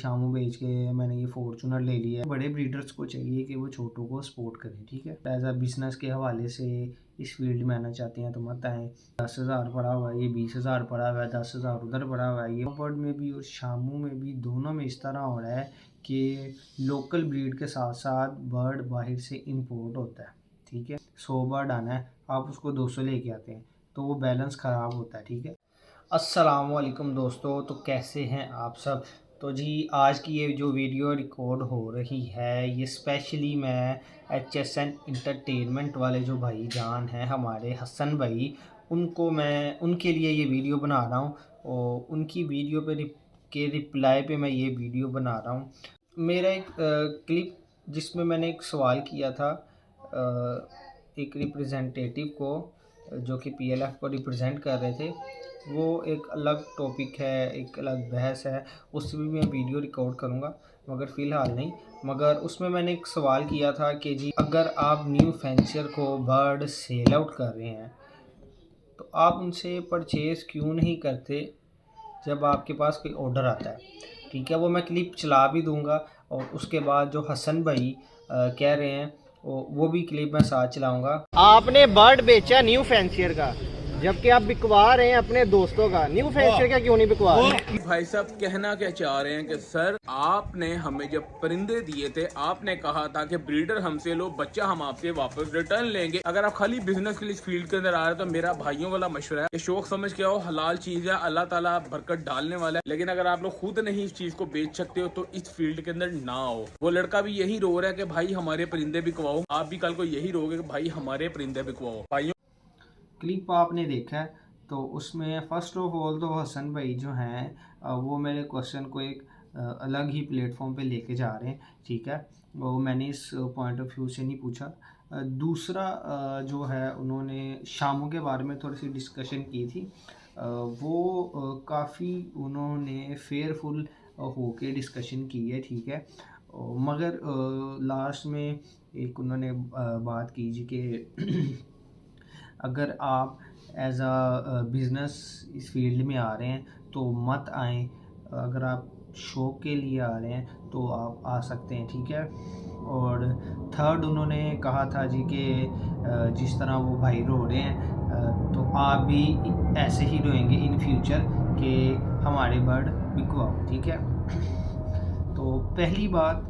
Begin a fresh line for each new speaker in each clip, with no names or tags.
शामू बेच के मैंने ये फॉर्चूनर ले लिया है। बड़े ब्रीडर्स को चाहिए कि वो छोटों को सपोर्ट करें, ठीक है। एज अ बिजनेस के हवाले से इस फील्ड में आना चाहते हैं तो मत आएँ। 10,000 पड़ा हुआ है, ये 20,000 पड़ा हुआ है, 10,000 उधर पड़ा हुआ है। ये बर्ड में भी और शामू में भी दोनों में इस तरह हो रहा है कि लोकल ब्रीड के साथ साथ बर्ड बाहर से इम्पोर्ट होता है, ठीक है। 100 बर्ड आना है, आप उसको 200 लेके आते हैं तो वो बैलेंस ख़राब होता है, ठीक है। अस्सलामुअलैकुम दोस्तों, तो कैसे हैं आप सब। तो जी आज की ये जो वीडियो रिकॉर्ड हो रही है ये स्पेशली मैं HSN इंटरटेनमेंट वाले जो भाई जान हैं हमारे हसन भाई, उनके लिए ये वीडियो बना रहा हूँ और उनकी वीडियो के रिप्लाई पे मैं ये वीडियो बना रहा हूँ। मेरा एक क्लिप जिसमें मैंने एक सवाल किया था एक रिप्रेजेंटेटिव को जो कि PLF को रिप्रेजेंट कर रहे थे, वो एक अलग टॉपिक है, एक अलग बहस है, उस भी मैं वीडियो रिकॉर्ड करूँगा मगर फ़िलहाल नहीं। मगर उसमें मैंने एक सवाल किया था कि जी अगर आप न्यू फैंसियर को बर्ड सेल आउट कर रहे हैं तो आप उनसे परचेज़ क्यों नहीं करते जब आपके पास कोई ऑर्डर आता है, ठीक है। वो मैं क्लिप चला भी दूंगा और उसके बाद जो हसन भाई कह रहे हैं वो भी क्लिप मैं साथ चलाऊंगा। आपने बर्ड बेचा न्यू फैंसियर का जबकि आप बिकवा रहे हैं अपने दोस्तों का, न्यू फैंसियर का क्यों नहीं बिकवा रहे हैं?
भाई साहब कहना क्या चाह रहे हैं कि सर आपने हमें जब परिंदे दिए थे आपने कहा था कि ब्रीडर हमसे लो, बच्चा हम आपसे वापस रिटर्न लेंगे। अगर आप खाली बिजनेस के लिए इस फील्ड के अंदर आ रहे हैं तो मेरा भाइयों वाला मशवरा है कि शौक समझ के आओ, हलाल चीज है, अल्लाह ताला बरकत डालने वाला है। लेकिन अगर आप लोग खुद नहीं इस चीज को बेच सकते हो तो इस फील्ड के अंदर ना आओ। वो लड़का भी यही रो रहा है कि भाई हमारे परिंदे बिकवाओ, आप भी कल को यही रोगे कि भाई हमारे परिंदे बिकवाओ। भाइयों
क्लिप आपने देखा है तो उसमें फ़र्स्ट ऑफ ऑल तो हसन भाई जो हैं वो मेरे क्वेश्चन को एक अलग ही प्लेटफॉर्म पे लेके जा रहे हैं, ठीक है। वो मैंने इस पॉइंट ऑफ व्यू से नहीं पूछा। दूसरा जो है उन्होंने शामू के बारे में थोड़ी सी डिस्कशन की थी। वो काफ़ी उन्होंने फेयरफुल होके डिस्कशन की है, ठीक है। मगर लास्ट में एक उन्होंने बात की जी कि अगर आप एज अ बिज़नेस इस फील्ड में आ रहे हैं तो मत आएँ। अगर आप शौक के लिए आ रहे हैं तो आप आ सकते हैं, ठीक है। और थर्ड उन्होंने कहा था जी कि जिस तरह वो भाई रो रहे हैं तो आप भी ऐसे ही रोएंगे इन फ्यूचर कि हमारे बर्ड बिकवाओ, ठीक है। तो पहली बात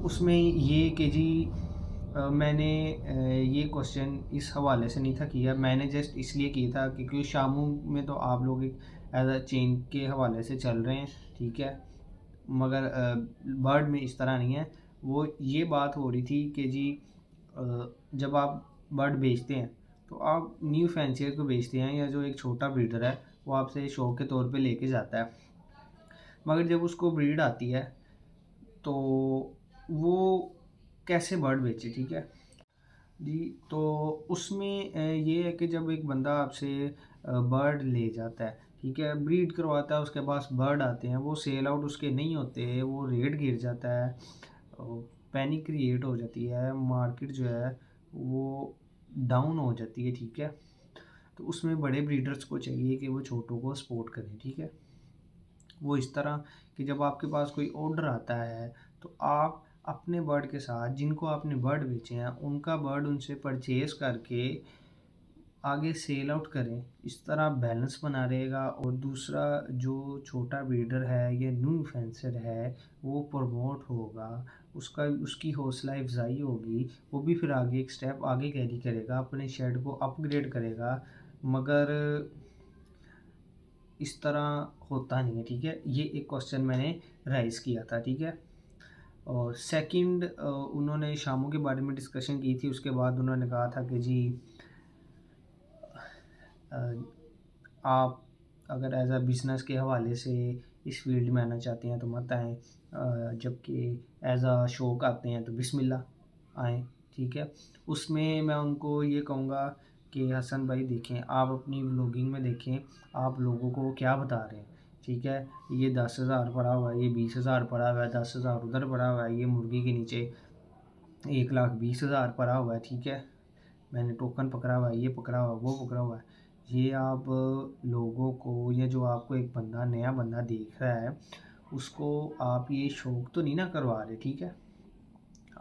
उसमें ये कि जी मैंने ये क्वेश्चन इस हवाले से नहीं था किया, मैंने जस्ट इसलिए किया था क्योंकि शामू में तो आप लोग एक एज अ चेन के हवाले से चल रहे हैं, ठीक है। मगर बर्ड में इस तरह नहीं है। वो ये बात हो रही थी कि जी जब आप बर्ड बेचते हैं तो आप न्यू फैंसियर को बेचते हैं या जो एक छोटा ब्रीडर है वो आपसे शौक के तौर पे लेके जाता है, मगर जब उसको ब्रीड आती है तो वो कैसे बर्ड बेचे, ठीक है जी। तो उसमें ये है कि जब एक बंदा आपसे बर्ड ले जाता है, ठीक है, ब्रीड करवाता है, उसके पास बर्ड आते हैं, वो सेल आउट उसके नहीं होते, वो रेट गिर जाता है, पैनिक क्रिएट हो जाती है, मार्केट जो है वो डाउन हो जाती है, ठीक है। तो उसमें बड़े ब्रीडर्स को चाहिए कि वो छोटों को सपोर्ट करें, ठीक है। वो इस तरह कि जब आपके पास कोई ऑर्डर आता है तो आप अपने बर्ड के साथ जिनको आपने बर्ड बेचे हैं उनका बर्ड उनसे परचेज़ करके आगे सेल आउट करें, इस तरह बैलेंस बना रहेगा। और दूसरा जो छोटा ब्रीडर है या न्यू फेंसर है वो प्रमोट होगा, उसकी हौसला अफजाई होगी, वो भी फिर आगे एक स्टेप आगे कैरी करेगा, अपने शेड को अपग्रेड करेगा। मगर इस तरह होता नहीं है, ठीक है। ये एक क्वेश्चन मैंने राइज़ किया था, ठीक है। और सेकंड उन्होंने शामू के बारे में डिस्कशन की थी, उसके बाद उन्होंने कहा था कि जी आप अगर एज अ बिज़नेस के हवाले से इस फील्ड में आना चाहते हैं तो मत आएँ, जबकि एज अ शौक आते हैं तो बिस्मिल्लाह आएँ, ठीक है। उसमें मैं उनको ये कहूँगा कि हसन भाई देखें, आप अपनी व्लॉगिंग में देखें आप लोगों को क्या बता रहे हैं, ठीक है। ये 10,000 पड़ा हुआ है, ये 20,000 पड़ा हुआ है, 10,000 उधर पड़ा हुआ है, ये मुर्गी के नीचे 1,20,000 पड़ा हुआ है, ठीक है। मैंने टोकन पकड़ा हुआ है, ये पकड़ा हुआ है, वो पकड़ा हुआ है। ये आप लोगों को, ये जो आपको एक बंदा नया बंदा देख रहा है उसको आप ये शौक तो नहीं ना करवा रहे, ठीक है।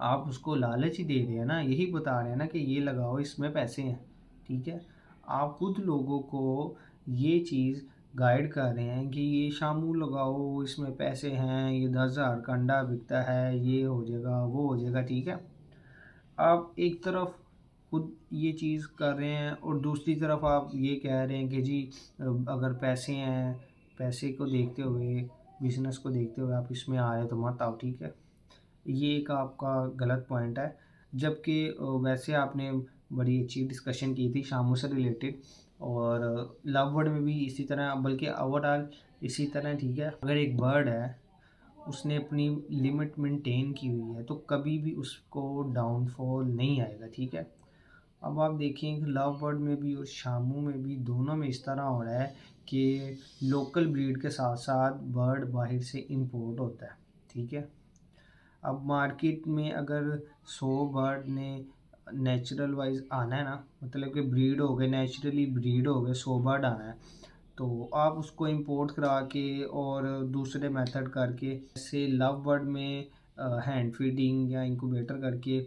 आप उसको लालच ही दे रहे हैं ना, यही बता रहे हैं ना कि ये लगाओ इसमें पैसे हैं, ठीक है। आप खुद लोगों को ये चीज़ गाइड कर रहे हैं कि ये शामू लगाओ इसमें पैसे हैं, ये 10,000 का अंडा बिकता है, ये हो जाएगा वो हो जाएगा, ठीक है। आप एक तरफ खुद ये चीज़ कर रहे हैं और दूसरी तरफ आप ये कह रहे हैं कि जी अगर पैसे हैं, पैसे को देखते हुए, बिज़नेस को देखते हुए आप इसमें आ रहे हो तो मत आओ, ठीक है। ये एक आपका गलत पॉइंट है। जबकि वैसे आपने बड़ी अच्छी डिस्कशन की थी शामू से रिलेटेड, और लव बर्ड में भी इसी तरह, बल्कि ओवरऑल इसी तरह, ठीक है। अगर एक बर्ड है, उसने अपनी लिमिट मेंटेन की हुई है, तो कभी भी उसको डाउनफॉल नहीं आएगा, ठीक है। अब आप देखें कि लव बर्ड में भी और शामू में भी, दोनों में इस तरह हो रहा है कि लोकल ब्रीड के साथ साथ बर्ड बाहर से इंपोर्ट होता है, ठीक है। अब मार्केट में अगर 100 बर्ड ने नेचुरल वाइज आना है ना, मतलब कि ब्रीड हो गए, नेचुरली ब्रीड हो गए, 100 बर्ड आना है, तो आप उसको इंपोर्ट करा के और दूसरे मेथड करके, जैसे लव बर्ड में हैंड फीडिंग या इंक्यूबेटर करके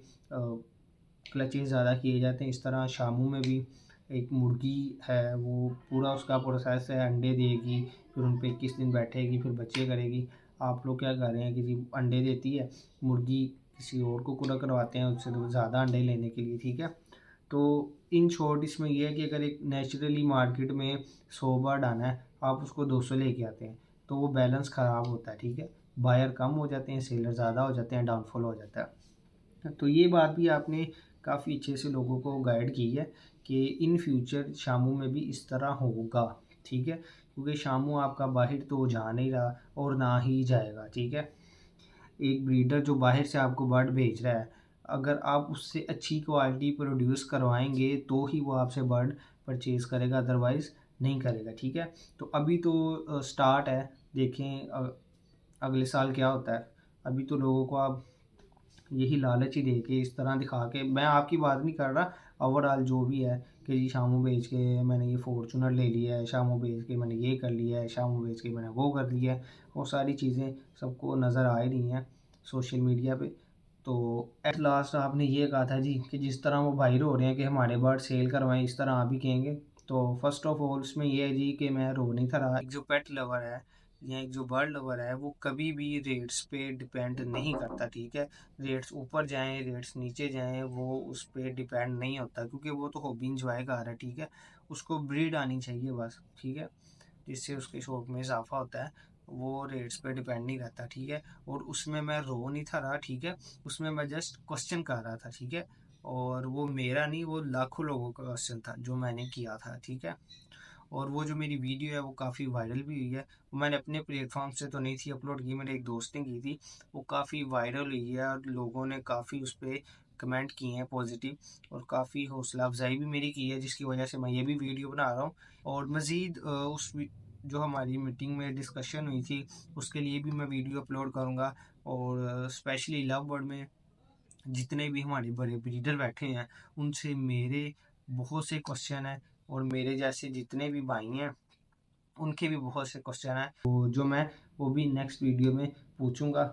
क्लचेस ज़्यादा किए जाते हैं, इस तरह शामू में भी एक मुर्गी है, वो पूरा उसका प्रोसेस है, अंडे देगी, फिर उन पे 21 दिन बैठेगी, फिर बच्चे करेगी। आप लोग क्या कर रहे हैं कि जी अंडे देती है मुर्गी, किसी और को पूरा करवाते हैं उससे तो ज़्यादा अंडे लेने के लिए, ठीक है। तो इन शॉर्ट इसमें यह है कि अगर एक नेचुरली मार्केट में 100 बर्ड आना है, आप उसको 200 लेके आते हैं, तो वो बैलेंस ख़राब होता है, ठीक है। बायर कम हो जाते हैं, सेलर ज़्यादा हो जाते हैं, डाउनफॉल हो जाता है। तो ये बात भी आपने काफ़ी अच्छे से लोगों को गाइड की है कि इन फ्यूचर शामू में भी इस तरह होगा, ठीक है। क्योंकि शामू आपका बाहर तो जा नहीं रहा और ना ही जाएगा, ठीक है। एक ब्रीडर जो बाहर से आपको बर्ड भेज रहा है, अगर आप उससे अच्छी क्वालिटी प्रोड्यूस करवाएंगे तो ही वो आपसे बर्ड परचेज़ करेगा, अदरवाइज़ नहीं करेगा, ठीक है। तो अभी तो स्टार्ट है, देखें अगले साल क्या होता है। अभी तो लोगों को आप यही लालच ही दे के, इस तरह दिखा के, मैं आपकी बात नहीं कर रहा, ओवरऑल जो भी है कि जी शामू बेच के मैंने ये फॉर्चूनर ले लिया है, शामू बेच के मैंने ये कर लिया है, शामू बेच के मैंने वो कर लिया है, वो सारी चीज़ें सबको नज़र आ ही रही हैं सोशल मीडिया पे। तो एट लास्ट आपने ये कहा था जी कि जिस तरह वो वायरल हो रहे हैं कि हमारे बर्ड सेल करवाएं, इस तरह आप भी कहेंगे। तो फर्स्ट ऑफ ऑल उसमें ये है जी कि मैं रो नहीं था रहा। एक जो पेट लवर है या एक जो बर्ड लवर है, वो कभी भी रेट्स पे डिपेंड नहीं करता, ठीक है। रेट्स ऊपर जाएं, रेट्स नीचे जाएं, वो उस पर डिपेंड नहीं होता, क्योंकि वो तो हॉबी इंजॉय कर रहा है, ठीक है। उसको ब्रीड आनी चाहिए बस, ठीक है, जिससे उसके शौक में इजाफा होता है। वो रेट्स पे डिपेंड नहीं रहता, ठीक है। और उसमें मैं रो नहीं था रहा, ठीक है। उसमें मैं जस्ट क्वेश्चन कर रहा था, ठीक है। और वो मेरा नहीं, वो लाखों लोगों का क्वेश्चन था जो मैंने किया था, ठीक है। और वो जो मेरी वीडियो है वो काफ़ी वायरल भी हुई है। वो मैंने अपने प्लेटफॉर्म से तो नहीं थी अपलोड की, मेरे एक दोस्त ने की थी। वो काफ़ी वायरल हुई है और लोगों ने काफ़ी उस पर कमेंट किए हैं पॉजिटिव, और काफ़ी हौसला अफजाई भी मेरी की है, जिसकी वजह से मैं ये भी वीडियो बना रहा हूँ। और मज़ीद जो हमारी मीटिंग में डिस्कशन हुई थी, उसके लिए भी मैं वीडियो अपलोड करूँगा। और स्पेशली लव बर्ड में जितने भी हमारे बड़े ब्रीडर बैठे हैं, उनसे मेरे बहुत से क्वेश्चन हैं, और मेरे जैसे जितने भी भाई हैं उनके भी बहुत से क्वेश्चन हैं, तो जो मैं वो भी नेक्स्ट वीडियो में पूछूंगा।